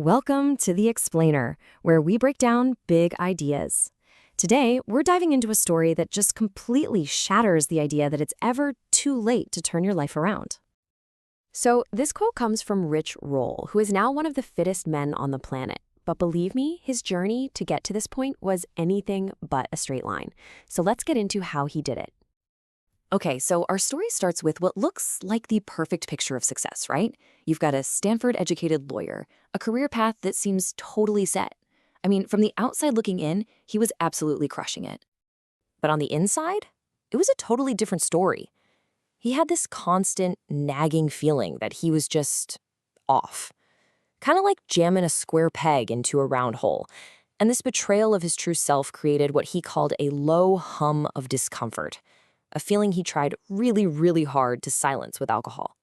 Welcome to The Explainer, where we break down big ideas. Today, we're diving into a story that just completely shatters the idea that it's ever too late to turn your life around. So, this quote comes from Rich Roll, who is now one of the fittest men on the planet. But believe me, his journey to get to this point was anything but a straight line. So let's get into how he did it. Okay, so our story starts with what looks like the perfect picture of success, right? You've got a Stanford-educated lawyer, a career path that seems totally set. I mean, from the outside looking in, he was absolutely crushing it. But on the inside, it was a totally different story. He had this constant, nagging feeling that he was just off. Kind of like jamming a square peg into a round hole. And this betrayal of his true self created what he called a low hum of discomfort. A feeling he tried really, really hard to silence with alcohol.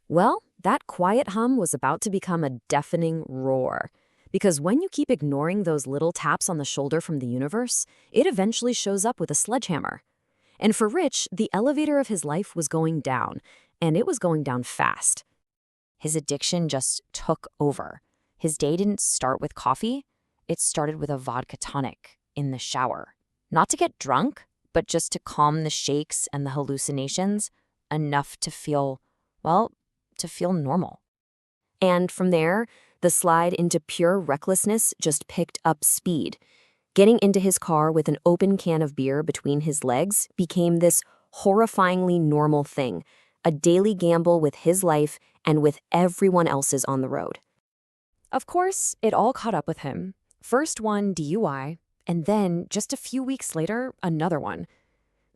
Well, that quiet hum was about to become a deafening roar. Because when you keep ignoring those little taps on the shoulder from the universe, it eventually shows up with a sledgehammer. And for Rich, the elevator of his life was going down, and it was going down fast. His addiction just took over. His day didn't start with coffee, it started with a vodka tonic in the shower. Not to get drunk, but just to calm the shakes and the hallucinations, enough to feel, normal. And from there, the slide into pure recklessness just picked up speed. Getting into his car with an open can of beer between his legs became this horrifyingly normal thing, a daily gamble with his life and with everyone else's on the road. Of course, it all caught up with him. First one DUI, and then, just a few weeks later, another one.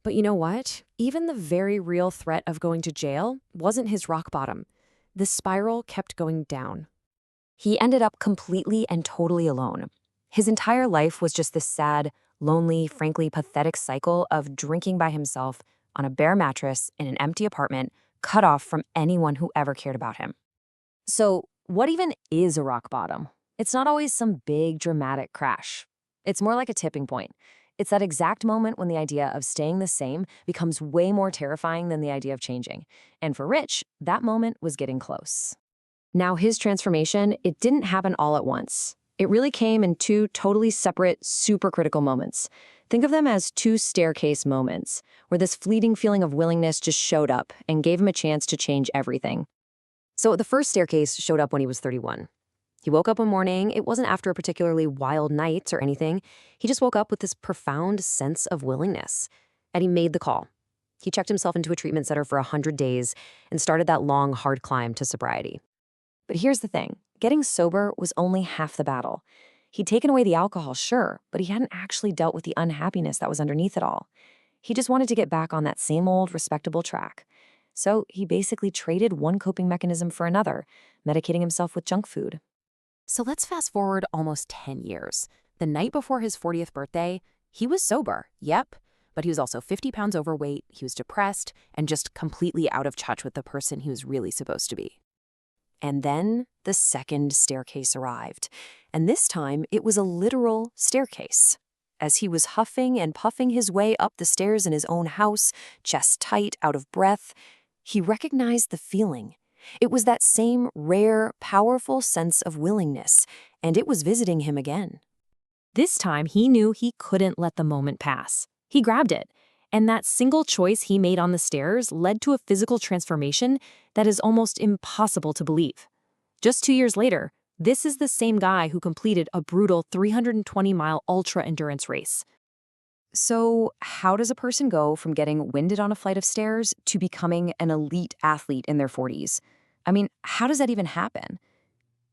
But you know what? Even the very real threat of going to jail wasn't his rock bottom. The spiral kept going down. He ended up completely and totally alone. His entire life was just this sad, lonely, frankly pathetic cycle of drinking by himself on a bare mattress in an empty apartment, cut off from anyone who ever cared about him. So, what even is a rock bottom? It's not always some big, dramatic crash. It's more like a tipping point. It's that exact moment when the idea of staying the same becomes way more terrifying than the idea of changing. And for Rich, that moment was getting close. Now, his transformation, it didn't happen all at once. It really came in two totally separate, super critical moments. Think of them as two staircase moments, where this fleeting feeling of willingness just showed up and gave him a chance to change everything. So the first staircase showed up when he was 31. He woke up one morning. It wasn't after a particularly wild night or anything. He just woke up with this profound sense of willingness. And he made the call. He checked himself into a treatment center for 100 days and started that long, hard climb to sobriety. But here's the thing. Getting sober was only half the battle. He'd taken away the alcohol, sure, but he hadn't actually dealt with the unhappiness that was underneath it all. He just wanted to get back on that same old, respectable track. So he basically traded one coping mechanism for another, medicating himself with junk food. So let's fast forward almost 10 years. The night before his 40th birthday, he was sober, yep, but he was also 50 pounds overweight, he was depressed, and just completely out of touch with the person he was really supposed to be. And then the second staircase arrived, and this time it was a literal staircase. As he was huffing and puffing his way up the stairs in his own house, chest tight, out of breath, he recognized the feeling. It was that same rare, powerful sense of willingness, and it was visiting him again. This time, he knew he couldn't let the moment pass. He grabbed it, and that single choice he made on the stairs led to a physical transformation that is almost impossible to believe. Just 2 years later, this is the same guy who completed a brutal 320-mile ultra-endurance race. So, how does a person go from getting winded on a flight of stairs to becoming an elite athlete in their 40s? I mean, how does that even happen?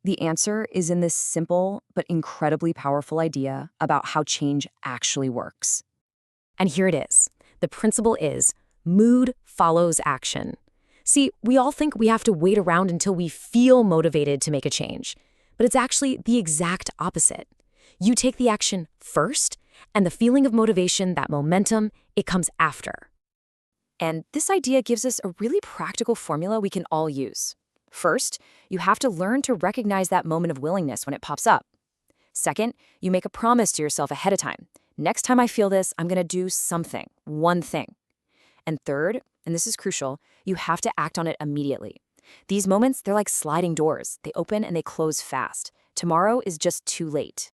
The answer is in this simple but incredibly powerful idea about how change actually works. And here it is. The principle is mood follows action. See, we all think we have to wait around until we feel motivated to make a change, but it's actually the exact opposite. You take the action first, and the feeling of motivation, that momentum, it comes after. And this idea gives us a really practical formula we can all use. First, you have to learn to recognize that moment of willingness when it pops up. Second, you make a promise to yourself ahead of time. Next time I feel this, I'm going to do something, one thing. And third, and this is crucial, you have to act on it immediately. These moments, they're like sliding doors. They open and they close fast. Tomorrow is just too late.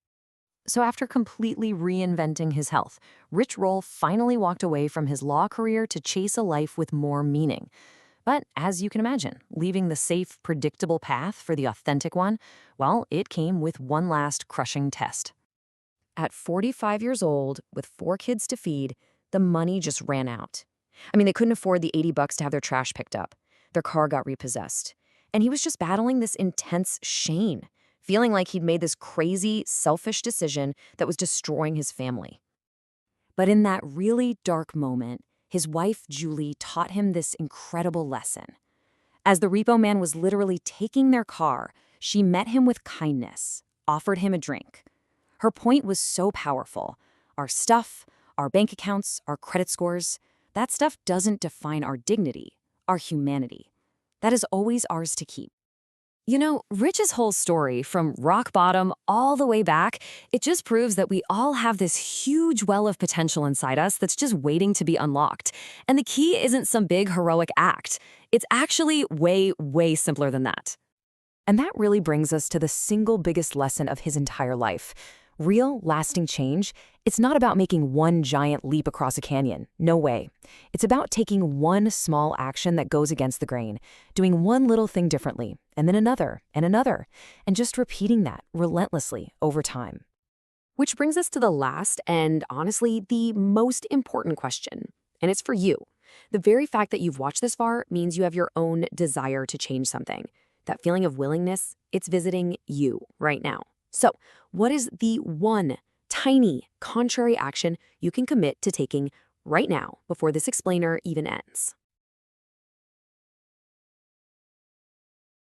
So after completely reinventing his health, Rich Roll finally walked away from his law career to chase a life with more meaning. But as you can imagine, leaving the safe, predictable path for the authentic one, well, it came with one last crushing test. At 45 years old, with 4 kids to feed, the money just ran out. I mean, they couldn't afford the $80 to have their trash picked up. Their car got repossessed. And he was just battling this intense shame, feeling like he'd made this crazy, selfish decision that was destroying his family. But in that really dark moment, his wife, Julie, taught him this incredible lesson. As the repo man was literally taking their car, she met him with kindness, offered him a drink. Her point was so powerful. Our stuff, our bank accounts, our credit scores, that stuff doesn't define our dignity, our humanity. That is always ours to keep. You know, Rich's whole story, from rock bottom all the way back, it just proves that we all have this huge well of potential inside us that's just waiting to be unlocked. And the key isn't some big heroic act. It's actually way, way simpler than that. And that really brings us to the single biggest lesson of his entire life. Real, lasting change, it's not about making one giant leap across a canyon. No way. It's about taking one small action that goes against the grain, doing one little thing differently, and then another, and just repeating that relentlessly over time. Which brings us to the last and, honestly, the most important question. And it's for you. The very fact that you've watched this far means you have your own desire to change something. That feeling of willingness, it's visiting you right now. So, what is the one tiny contrary action you can commit to taking right now before this explainer even ends?